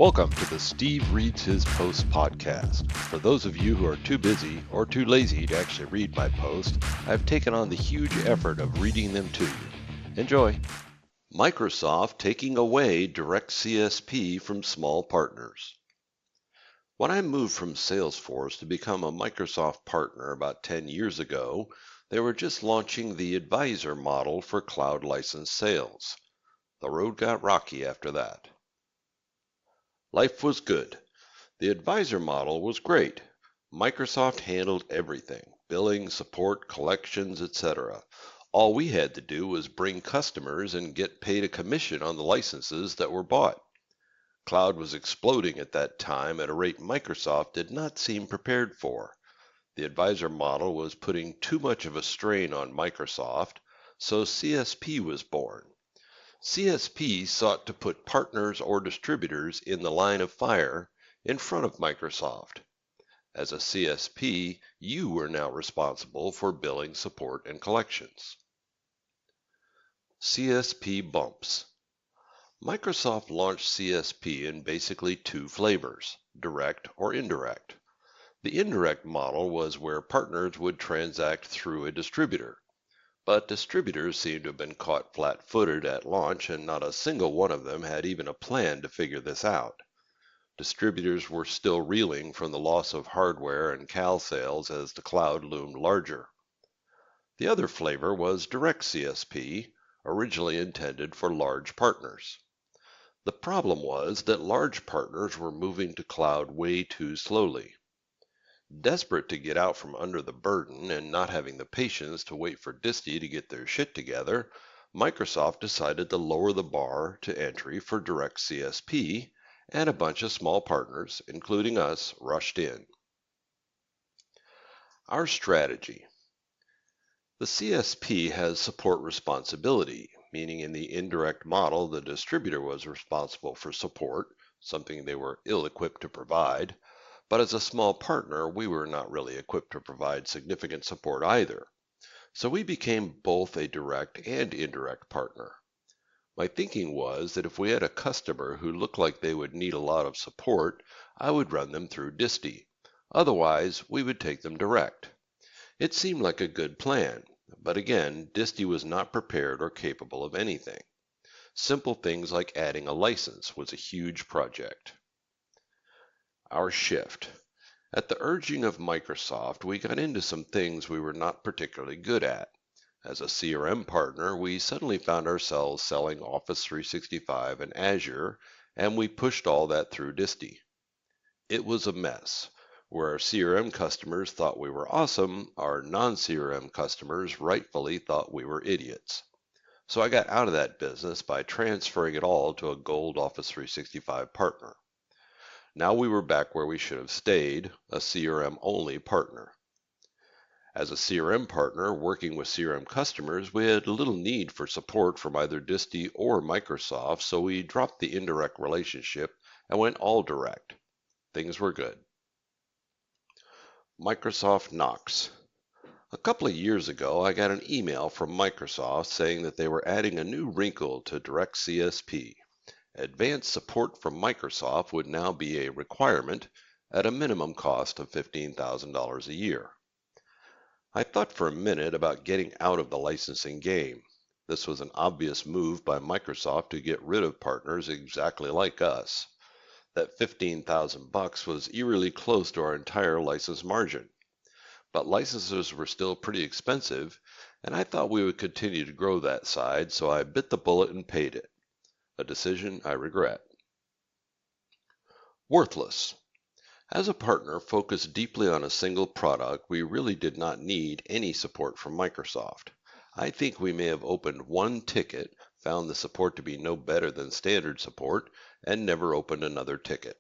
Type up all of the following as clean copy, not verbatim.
Welcome to the Steve Reads His Post podcast. For those of you who are too busy or too lazy to actually read my post, I've taken on the huge effort of reading them to you. Enjoy. Microsoft taking away Direct CSP from small partners. When I moved from Salesforce to become a Microsoft partner about 10 years ago, they were just launching the advisor model for cloud license sales. The road got rocky after that. Life was good. The advisor model was great. Microsoft handled everything, billing, support, collections, etc. All we had to do was bring customers and get paid a commission on the licenses that were bought. Cloud was exploding at that time at a rate Microsoft did not seem prepared for. The advisor model was putting too much of a strain on Microsoft, so CSP was born. CSP sought to put partners or distributors in the line of fire in front of Microsoft. As a CSP, you were now responsible for billing, support, and collections. CSP Bumps. Microsoft launched CSP in basically two flavors, direct or indirect. The indirect model was where partners would transact through a distributor. But distributors seemed to have been caught flat-footed at launch, and not a single one of them had even a plan to figure this out. Distributors were still reeling from the loss of hardware and CAL sales as the cloud loomed larger. The other flavor was direct CSP, originally intended for large partners. The problem was that large partners were moving to cloud way too slowly. Desperate to get out from under the burden and not having the patience to wait for Disti to get their shit together, Microsoft decided to lower the bar to entry for direct CSP, and a bunch of small partners, including us, rushed in. Our strategy. The CSP has support responsibility, meaning in the indirect model the distributor was responsible for support, something they were ill-equipped to provide. But as a small partner, we were not really equipped to provide significant support either. So we became both a direct and indirect partner. My thinking was that if we had a customer who looked like they would need a lot of support, I would run them through Disti. Otherwise, we would take them direct. It seemed like a good plan, but again, Disti was not prepared or capable of anything. Simple things like adding a license was a huge project. Our shift. At the urging of Microsoft, we got into some things we were not particularly good at. As a CRM partner, we suddenly found ourselves selling Office 365 and Azure, and we pushed all that through Disti. It was a mess. Where our CRM customers thought we were awesome, our non-CRM customers rightfully thought we were idiots. So I got out of that business by transferring it all to a gold Office 365 partner. Now we were back where we should have stayed, a CRM-only partner. As a CRM partner working with CRM customers, we had little need for support from either Disti or Microsoft, so we dropped the indirect relationship and went all direct. Things were good. Microsoft Knox. A couple of years ago, I got an email from Microsoft saying that they were adding a new wrinkle to Direct CSP. Advanced support from Microsoft would now be a requirement at a minimum cost of $15,000 a year. I thought for a minute about getting out of the licensing game. This was an obvious move by Microsoft to get rid of partners exactly like us. That $15,000 was eerily close to our entire license margin. But licenses were still pretty expensive, and I thought we would continue to grow that side, so I bit the bullet and paid it. A decision I regret. Worthless. As a partner focused deeply on a single product, we really did not need any support from Microsoft. I think we may have opened one ticket, found the support to be no better than standard support, and never opened another ticket.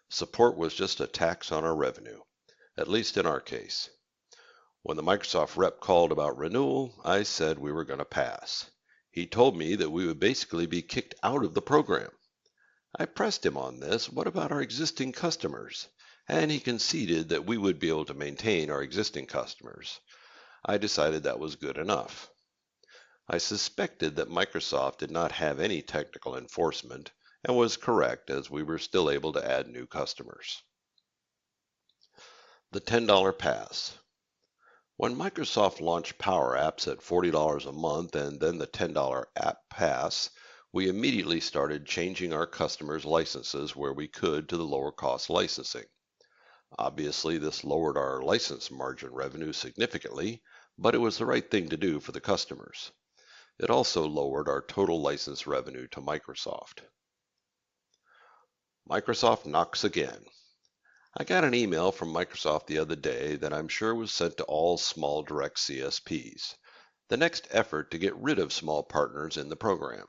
Support was just a tax on our revenue, at least in our case. When the Microsoft rep called about renewal, I said we were going to pass. He told me that we would basically be kicked out of the program. I pressed him on this, what about our existing customers? And he conceded that we would be able to maintain our existing customers. I decided that was good enough. I suspected that Microsoft did not have any technical enforcement, and was correct as we were still able to add new customers. The $10 pass. When Microsoft launched Power Apps at $40 a month and then the $10 app pass, we immediately started changing our customers' licenses where we could to the lower cost licensing. Obviously, this lowered our license margin revenue significantly, but it was the right thing to do for the customers. It also lowered our total license revenue to Microsoft. Microsoft Knox again. I got an email from Microsoft the other day that I'm sure was sent to all small direct CSPs. The next effort to get rid of small partners in the program.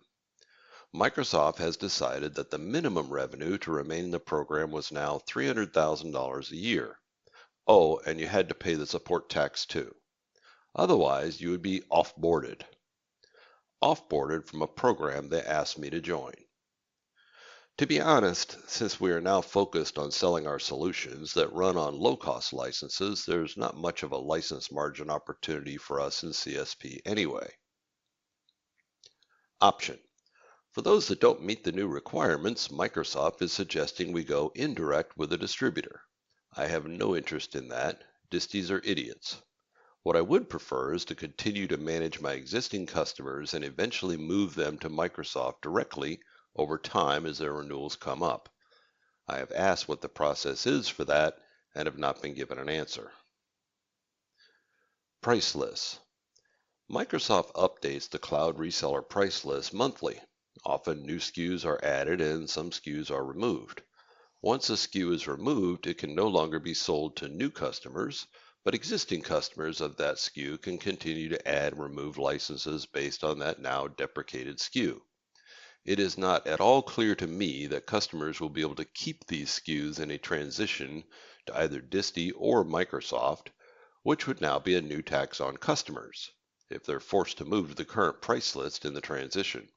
Microsoft has decided that the minimum revenue to remain in the program was now $300,000 a year. Oh, and you had to pay the support tax too. Otherwise, you would be off-boarded. Off-boarded from a program they asked me to join. To be honest, since we are now focused on selling our solutions that run on low-cost licenses, there's not much of a license margin opportunity for us in CSP anyway. Option. For those that don't meet the new requirements, Microsoft is suggesting we go indirect with a distributor. I have no interest in that. Distis are idiots. What I would prefer is to continue to manage my existing customers and eventually move them to Microsoft directly over time as their renewals come up. I have asked what the process is for that and have not been given an answer. Price lists. Microsoft updates the cloud reseller price list monthly. Often new SKUs are added and some SKUs are removed. Once a SKU is removed, it can no longer be sold to new customers, but existing customers of that SKU can continue to add and remove licenses based on that now deprecated SKU. It is not at all clear to me that customers will be able to keep these SKUs in a transition to either Disti or Microsoft, which would now be a new tax on customers if they're forced to move to the current price list in the transition.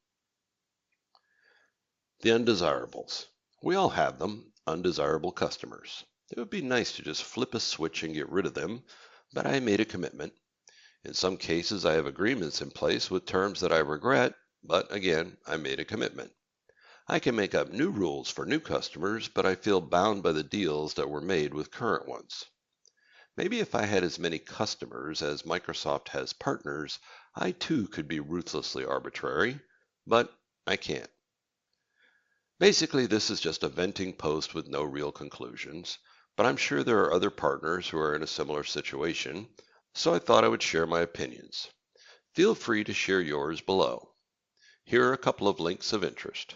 The undesirables. We all have them, undesirable customers. It would be nice to just flip a switch and get rid of them, but I made a commitment. In some cases, I have agreements in place with terms that I regret, but again, I made a commitment. I can make up new rules for new customers, but I feel bound by the deals that were made with current ones. Maybe if I had as many customers as Microsoft has partners, I too could be ruthlessly arbitrary, but I can't. Basically, this is just a venting post with no real conclusions, but I'm sure there are other partners who are in a similar situation, so I thought I would share my opinions. Feel free to share yours below. Here are a couple of links of interest.